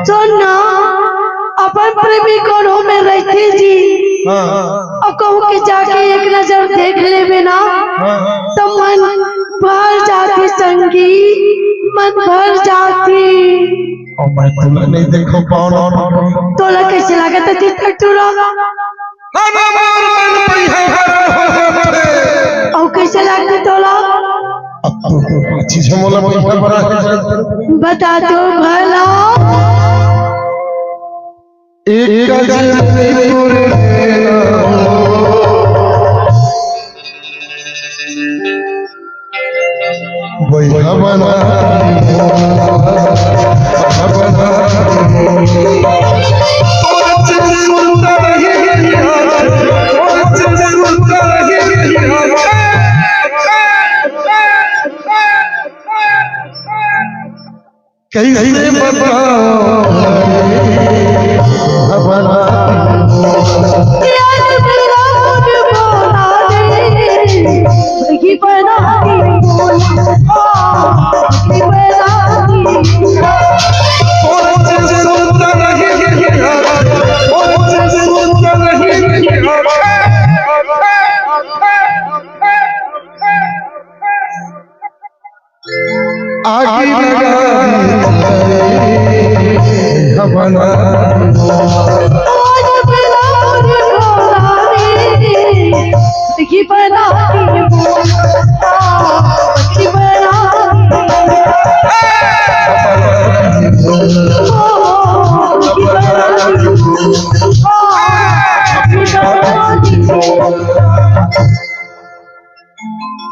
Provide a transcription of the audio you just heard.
सुन ना अपन प्रेमी करो में रहती जी और कहूँ कि जाके एक नजर देख ले बिना तो मन भर जाती संगी मन भर जाती। और मैं तुम्हें नहीं देखो पाऊँ तोला कैसे लगा था चित्र टूरा और कैसे लगती तोला चीज़ मोला पैसा बड़ा है बता दो भला एक कैसे बना